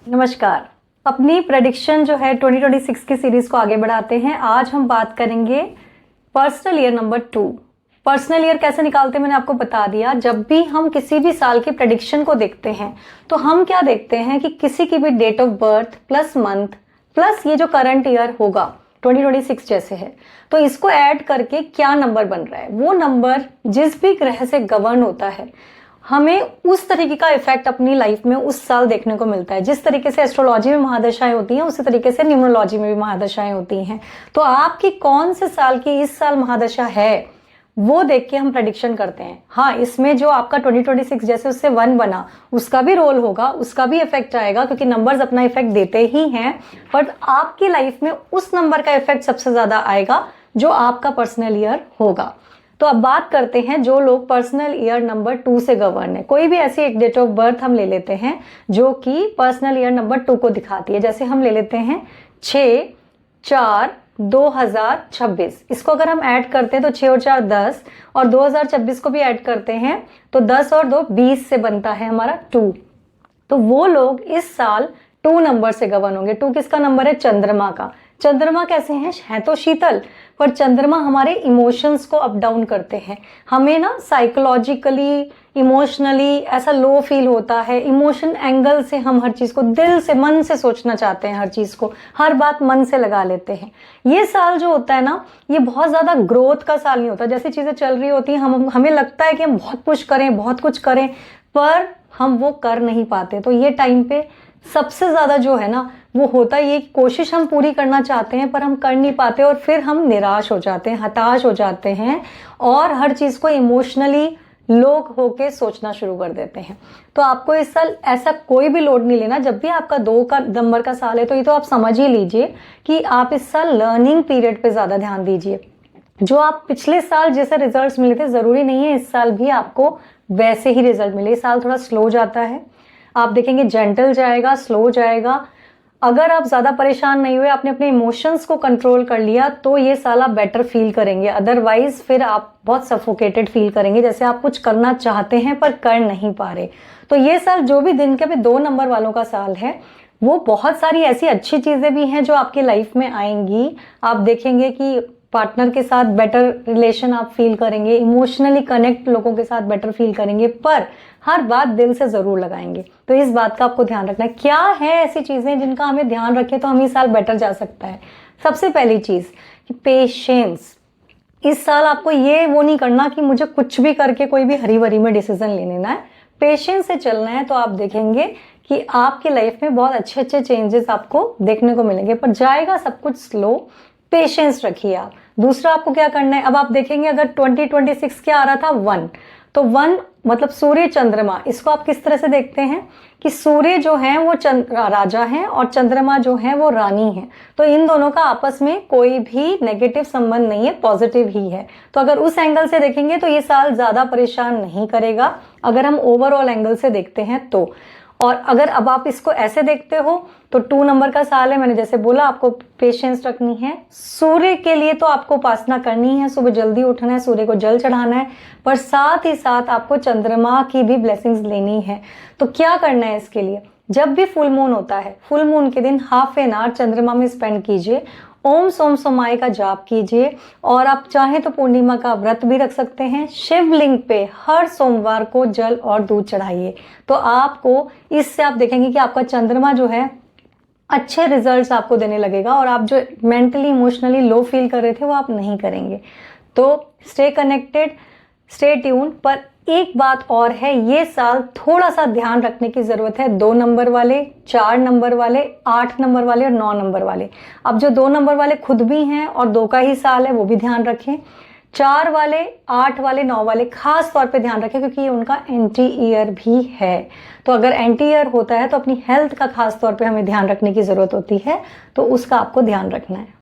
नमस्कार। अपनी प्रेडिक्शन जो है 2026 की सीरीज को आगे बढ़ाते हैं। आज हम बात करेंगे personal year number 2। Personal year कैसे निकालते हैं मैंने आपको बता दिया। जब भी हम किसी भी साल की प्रेडिक्शन को देखते हैं तो हम क्या देखते हैं कि किसी की भी date of birth plus month plus ये जो करंट ईयर होगा 2026 जैसे है, तो इसको ऐड करके क्या नंबर बन रहा है, वो नंबर जिस भी ग्रह से गवर्न होता है हमें उस तरीके का इफेक्ट अपनी लाइफ में उस साल देखने को मिलता है। जिस तरीके से एस्ट्रोलॉजी में महादशाएं होती हैं उसी तरीके से न्यूमरोलॉजी में भी महादशाएं होती हैं। तो आपकी कौन से साल की इस साल महादशा है वो देख के हम प्रेडिक्शन करते हैं। हाँ, इसमें जो आपका 2026 जैसे उससे 1 बना उसका भी रोल होगा, उसका भी इफेक्ट आएगा, क्योंकि नंबर्स अपना इफेक्ट देते ही हैं। बट आपकी लाइफ में उस नंबर का इफेक्ट सबसे ज्यादा आएगा जो आपका पर्सनल ईयर होगा। तो अब बात करते हैं जो लोग पर्सनल ईयर नंबर 2 से गवर्न है। कोई भी ऐसी एक डेट ऑफ बर्थ हम ले लेते हैं जो कि पर्सनल ईयर नंबर 2 को दिखाती है। जैसे हम ले लेते हैं 6/4/2026। इसको अगर हम ऐड करते हैं तो 6 और 4 10, और 2026 को भी ऐड करते हैं तो 10 और 2 20 से बनता है हमारा 2। तो वो लोग इस साल 2 नंबर से गवर्न होंगे। 2 किसका नंबर है? चंद्रमा का। चंद्रमा कैसे हैं तो शीतल, पर चंद्रमा हमारे इमोशंस को अप डाउन करते हैं। हमें ना साइकोलॉजिकली इमोशनली ऐसा लो फील होता है। इमोशन एंगल से हम हर चीज को दिल से मन से सोचना चाहते हैं, हर चीज को हर बात मन से लगा लेते हैं। ये साल जो होता है ना, ये बहुत ज्यादा ग्रोथ का साल नहीं होता। जैसी चीजें चल रही होती हैं हमें लगता है कि हम बहुत कुछ करें पर हम वो कर नहीं पाते। तो ये टाइम पे सबसे ज्यादा जो है ना वो होता है, ये कोशिश हम पूरी करना चाहते हैं पर हम कर नहीं पाते और फिर हम निराश हो जाते हैं, हताश हो जाते हैं और हर चीज को इमोशनली लो होके सोचना शुरू कर देते हैं। तो आपको इस साल ऐसा कोई भी लोड नहीं लेना। जब भी आपका 2 का नंबर का साल है तो ये तो आप समझ ही लीजिए कि आप इस साल लर्निंग पीरियड पे ज्यादा ध्यान दीजिए। जो आप पिछले साल जैसे रिजल्ट्स मिले थे जरूरी नहीं है इस साल भी आपको वैसे ही रिजल्ट मिले। इस साल थोड़ा स्लो जाता है, आप देखेंगे जेंटल जाएगा, स्लो जाएगा। अगर आप ज्यादा परेशान नहीं हुए, आपने अपने इमोशंस को कंट्रोल कर लिया तो ये साल आप बेटर फील करेंगे। अदरवाइज फिर आप बहुत सफोकेटेड फील करेंगे, जैसे आप कुछ करना चाहते हैं पर कर नहीं पा रहे। तो ये साल जो भी दिन के भी 2 नंबर वालों का साल है, वो बहुत सारी ऐसी अच्छी चीजें भी हैं जो आपकी लाइफ में आएंगी। आप देखेंगे कि पार्टनर के साथ बेटर रिलेशन आप फील करेंगे, इमोशनली कनेक्ट लोगों के साथ बेटर फील करेंगे, पर हर बात दिल से जरूर लगाएंगे। तो इस बात का आपको ध्यान रखना है। क्या है ऐसी चीजें जिनका हमें ध्यान रखें तो हम इस साल बेटर जा सकता है? सबसे पहली चीज कि पेशेंस। इस साल आपको ये वो नहीं करना कि मुझे कुछ भी करके कोई भी हरी भरी में डिसीजन ले लेना है। पेशेंस से चलना है तो आप देखेंगे कि आपकी लाइफ में बहुत अच्छे अच्छे चेंजेस आपको देखने को मिलेंगे, पर जाएगा सब कुछ स्लो। पेशेंस रखिए आप। दूसरा आपको क्या करना है, अब आप देखेंगे अगर 2026 क्या आ रहा था 1, तो 1 मतलब सूर्य चंद्रमा। इसको आप किस तरह से देखते हैं कि सूर्य जो है वो राजा है और चंद्रमा जो है वो रानी है। तो इन दोनों का आपस में कोई भी नेगेटिव संबंध नहीं है, पॉजिटिव ही है। तो अगर उस एंगल से देखेंगे तो ये साल ज्यादा परेशान नहीं करेगा अगर हम ओवरऑल एंगल से देखते हैं तो। और अगर अब आप इसको ऐसे देखते हो तो 2 नंबर का साल है। मैंने जैसे बोला आपको पेशेंस रखनी है। सूर्य के लिए तो आपको उपासना करनी है, सुबह जल्दी उठना है, सूर्य को जल चढ़ाना है, पर साथ ही साथ आपको चंद्रमा की भी ब्लेसिंग्स लेनी है। तो क्या करना है इसके लिए, जब भी फुल मून होता है, फुल मून के दिन ½ एन आवर चंद्रमा में स्पेंड कीजिए। ओम सोम सोमाय का जाप कीजिए, और आप चाहें तो पूर्णिमा का व्रत भी रख सकते हैं। शिवलिंग पे हर सोमवार को जल और दूध चढ़ाइए। तो आपको इससे आप देखेंगे कि आपका चंद्रमा जो है अच्छे रिजल्ट्स आपको देने लगेगा और आप जो मेंटली इमोशनली लो फील कर रहे थे वो आप नहीं करेंगे। तो स्टे कनेक्टेड, स्टे ट्यून। पर एक बात और है, ये साल थोड़ा सा ध्यान रखने की जरूरत है 2 नंबर वाले, 4 नंबर वाले, 8 नंबर वाले और 9 नंबर वाले। अब जो 2 नंबर वाले खुद भी हैं और 2 का ही साल है वो भी ध्यान रखें। 4 वाले, 8 वाले, 9 वाले खास तौर पे ध्यान रखें क्योंकि ये उनका एंटी ईयर भी है। तो अगर एंटी ईयर होता है तो अपनी हेल्थ का खास तौर पे हमें ध्यान रखने की जरूरत होती है, तो उसका आपको ध्यान रखना है।